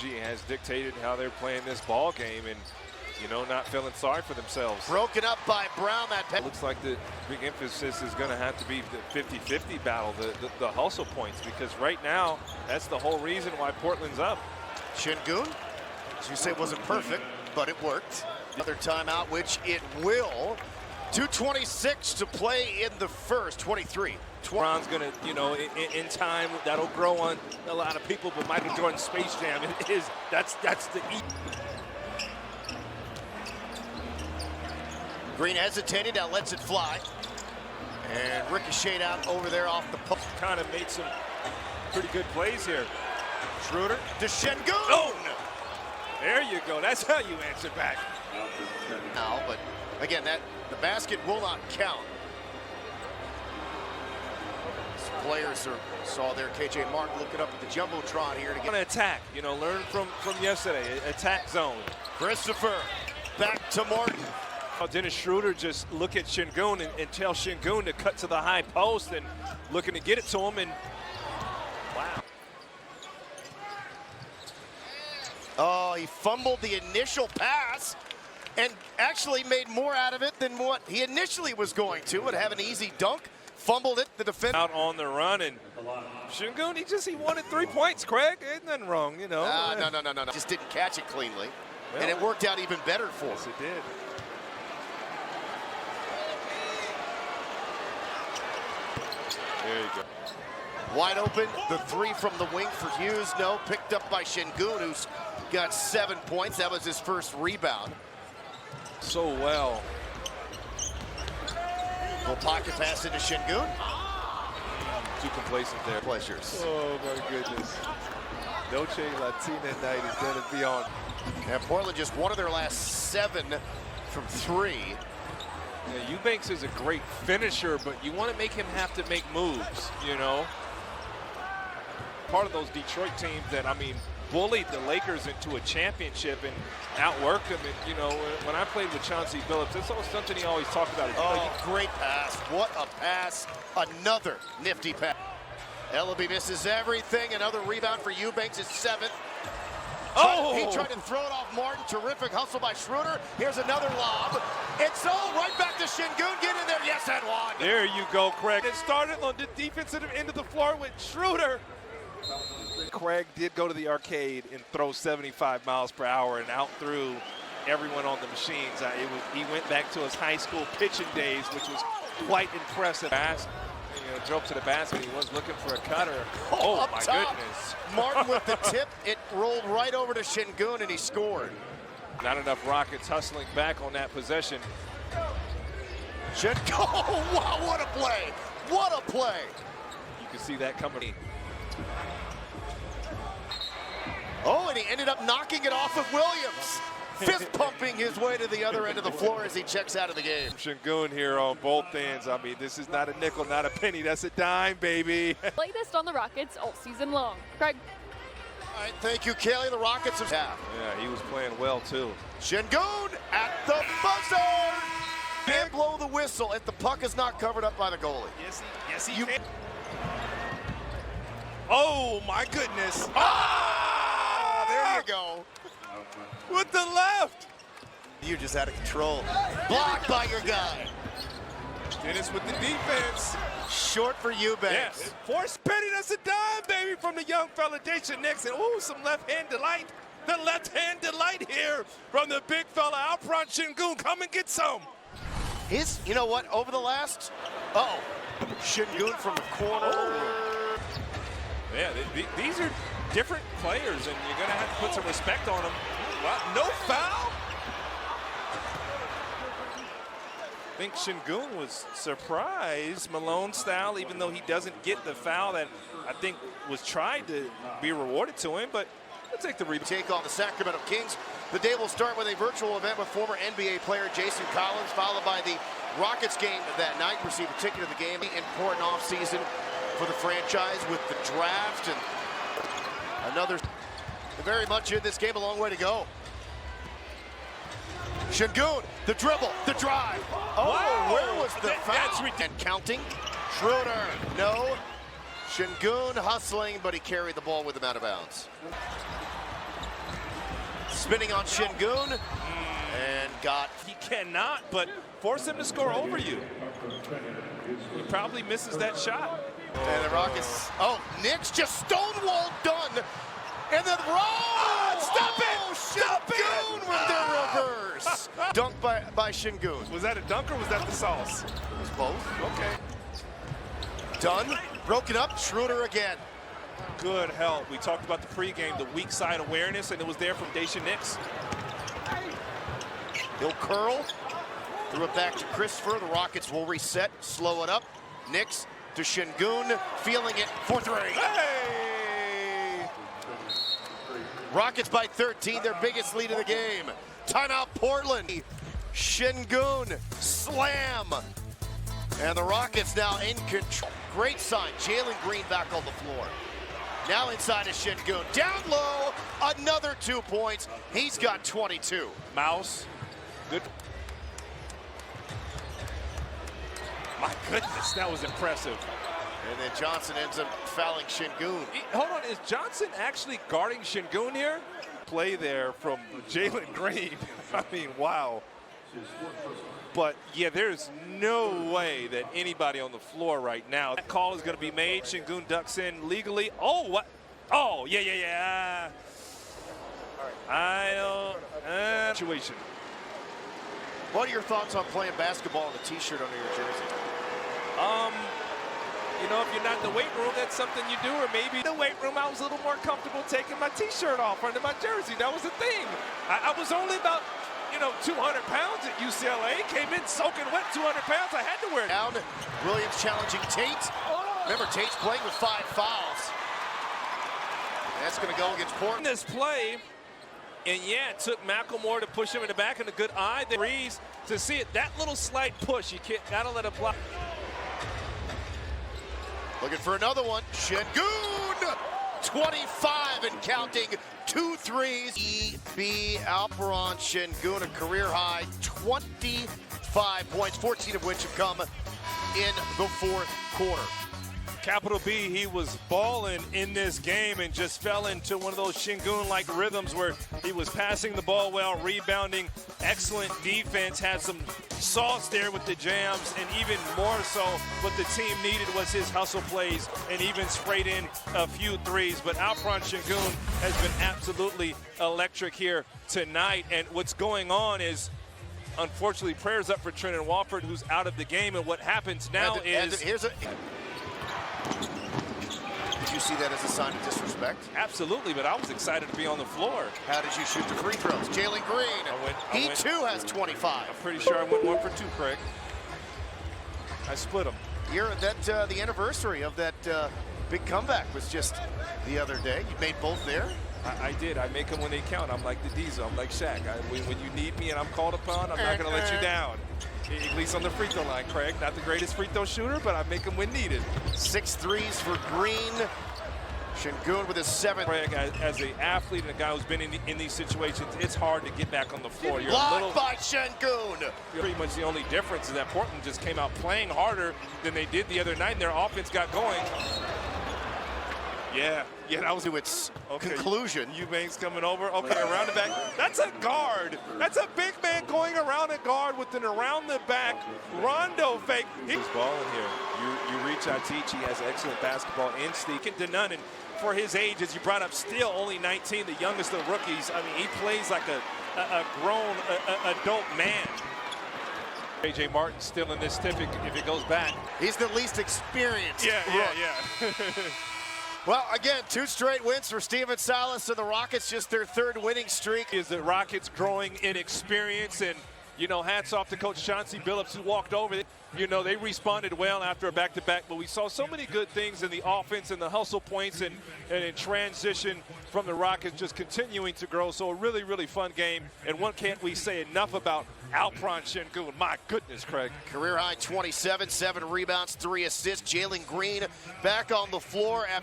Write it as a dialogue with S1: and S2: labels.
S1: Has dictated how they're playing this ball game, and not feeling sorry for themselves.
S2: Broken up by Brown.
S1: That looks like the big emphasis is going to have to be the 50-50 battle, the hustle points, because right now that's the whole reason why Portland's up.
S2: Şengün, as you say, wasn't perfect, but it worked. Another timeout, which it will. 2:26 to play in the first. 23.
S1: LeBron's gonna, in time, that'll grow on a lot of people, but Michael Jordan's Space Jam that's the
S2: Green hesitated, now lets it fly. And ricocheted out over there off the post.
S1: Kind of made some pretty good plays here.
S2: Schroeder to Şengün.
S1: Oh! There you go. That's how you answer back.
S2: Now, but again, the basket will not count. Players saw there KJ Mark looking up at the Jumbotron here to get
S1: an attack. Learn from yesterday. Attack zone.
S2: Christopher back to Martin.
S1: Dennis Schroeder just look at Şengün and tell Şengün to cut to the high post and looking to get it to him, and wow.
S2: Oh, he fumbled the initial pass and actually made more out of it than what he initially was going to. Would have an easy dunk. Fumbled it, the defense.
S1: Out on the run, and Şengün, he wanted 3 points, Craig. Ain't nothing wrong,
S2: No. Just didn't catch it cleanly. Well, and it worked out even better for him.
S1: Yes, it did. There you go.
S2: Wide open, the three from the wing for Hughes. No, picked up by Şengün, who's got 7 points. That was his first rebound.
S1: So well.
S2: Little pocket pass into Şengün.
S1: Too complacent there.
S2: Pleasures.
S1: Oh my goodness. Noche Latina night is going to be on.
S2: And Portland just one of their last 7 from 3.
S1: Yeah, Eubanks is a great finisher, but you want to make him have to make moves, Part of those Detroit teams that, bullied the Lakers into a championship and outworked them. And, when I played with Chauncey Billups, that's always something he always talked about.
S2: Great pass. What a pass. Another nifty pass. Ellaby misses everything. Another rebound for Eubanks, his 7th.
S1: Oh!
S2: He tried to throw it off Martin. Terrific hustle by Schroeder. Here's another lob. It's all right back to Şengün. Get in there. Yes, and one.
S1: There you go, Craig. It started on the defensive end of the floor with Schroeder. Craig did go to the arcade and throw 75 miles per hour and out through everyone on the machines. He went back to his high school pitching days, which was quite impressive. Drove to the basket. He was looking for a cutter. Oh my goodness.
S2: Martin with the tip. It rolled right over to Şengün, and he scored.
S1: Not enough Rockets hustling back on that possession.
S2: Şengün. Oh, wow, what a play. What a play.
S1: You can see that coming.
S2: Oh, and he ended up knocking it off of Williams. Fist pumping his way to the other end of the floor as he checks out of the game.
S1: Şengün here on both ends. This is not a nickel, not a penny. That's a dime, baby.
S3: Latest on the Rockets all season long. Craig.
S2: All right, thank you, Kelly. The Rockets have half.
S1: Yeah, he was playing well, too.
S2: Şengün at the buzzer. Can't blow the whistle if the puck is not covered up by the goalie.
S1: Yes, he can. Oh, my goodness. Ah!
S2: There you go.
S1: With the left.
S2: You're just out of control. Blocked by your guy.
S1: Dennis with the defense.
S2: Short for Eubanks.
S1: Yes. Force Petty, that's a dime, baby, from the young fella, Jason Nixon. Ooh, some left-hand delight. The left-hand delight here from the big fella, Alperen Şengün. Come and get some.
S2: You know what, over the last, Şengün from the corner.
S1: Oh. Yeah, these are different players, and you're going to have to put some respect on them. Wow, no foul? I think Şengün was surprised, Malone style, even though he doesn't get the foul that I think was tried to be rewarded to him, but we'll take the rebound.
S2: Take on the Sacramento Kings. The day will start with a virtual event with former NBA player Jason Collins, followed by the Rockets game that night. Receive a ticket to the game. Important offseason for the franchise with the draft and another. Very much in this game, a long way to go. Şengün, the dribble, the drive. Oh, wow. Where was the foul? And counting. Schroeder, no. Şengün hustling, but he carried the ball with him out of bounds. spinning on Şengün and got.
S1: He cannot, but force him to score over you. He probably misses that shot.
S2: And the Rockets, Knicks just stonewalled done. And then
S1: stop it! Stop
S2: Şengün
S1: it!
S2: with the reverse. Dunk by Şengün.
S1: Was that a dunk or was that the sauce?
S2: It was both.
S1: Okay.
S2: Done, broken up, Schroeder again.
S1: Good help. We talked about the pregame, the weak side awareness, and it was there from Daishen Nix.
S2: He'll curl, threw it back to Christopher. The Rockets will reset, slow it up. Nix to Şengün, feeling it for three.
S1: Hey!
S2: Rockets by 13, their biggest lead of the game. Timeout Portland. Şengün, slam. And the Rockets now in control. Great sign, Jalen Green back on the floor. Now inside is Şengün. Down low, another 2 points. He's got 22.
S1: Mouse, good. My goodness, that was impressive.
S2: And then Johnson ends up fouling Şengün.
S1: Hold on, is Johnson actually guarding Şengün here? Play there from Jalen Green. I mean, wow. But yeah, there's no way that anybody on the floor right now. That call is going to be made. Şengün ducks in legally. Oh, what? Oh, yeah. I don't. Situation.
S2: What are your thoughts on playing basketball in a t-shirt under your jersey?
S1: You know, if you're not in the weight room, that's something you do. Or maybe in the weight room, I was a little more comfortable taking my t-shirt off under my jersey. That was the thing. I was only about 200 pounds at UCLA, came in soaking wet, 200 pounds, I had to wear it.
S2: Down, Williams challenging Tate. Remember, Tate's playing with 5 fouls. That's gonna go against Portland.
S1: This play, and yeah, it took McElmore to push him in the back and a good eye. The Reeves to see it, that little slight push, you gotta let it fly.
S2: Looking for another one, Şengün, 25 and counting. 2 threes. EB Alperen Şengün, a career high 25 points, 14 of which have come in the fourth quarter.
S1: Capital B, he was balling in this game and just fell into one of those Şengün-like rhythms where he was passing the ball well, rebounding, excellent defense, had some sauce there with the jams, and even more so what the team needed was his hustle plays and even sprayed in a few threes. But Alperen Şengün has been absolutely electric here tonight, and what's going on is, unfortunately, prayers up for Trendon Watford, who's out of the game, and what happens now is...
S2: Did you see that as a sign of disrespect?
S1: Absolutely, but I was excited to be on the floor.
S2: How did you shoot the free throws? Jalen Green, he too has 25.
S1: I'm pretty sure I went 1 for 2, Craig. I split them.
S2: Here, the anniversary of that big comeback was just the other day. You made both there?
S1: I did. I make them when they count. I'm like the Diesel. I'm like Shaq. When you need me and I'm called upon, I'm not going to let you down. At least on the free throw line, Craig. Not the greatest free throw shooter, but I make them when needed.
S2: 6 threes for Green. Şengün with his 7th.
S1: Craig, as an athlete and a guy who's been in these situations, it's hard to get back on the floor. You're
S2: blocked by Şengün.
S1: Pretty much the only difference is that Portland just came out playing harder than they did the other night, and their offense got going. Yeah, that was
S2: to its conclusion.
S1: Eubank's coming over. Okay, around the back. That's a guard. That's a big man going around a guard with an around the back rondo fake. He's balling here. You reach out, teach. He has excellent basketball instinct. To none, and for his age, as you brought up, still only 19, the youngest of rookies. I mean, he plays like a grown adult man. A.J. Martin still in this tip if it goes back.
S2: He's the least experienced.
S1: Yeah.
S2: Well, again, 2 straight wins for Stephen Silas and the Rockets, just their 3rd winning streak.
S1: Is the Rockets growing in experience, and, hats off to Coach Chauncey Billups who walked over. They responded well after a back-to-back, but we saw so many good things in the offense and the hustle points and in transition from the Rockets just continuing to grow. So a really, really fun game, and one can't we say enough about Alperen Şengün. My goodness, Craig.
S2: Career high 27, 7 rebounds, 3 assists. Jalen Green back on the floor after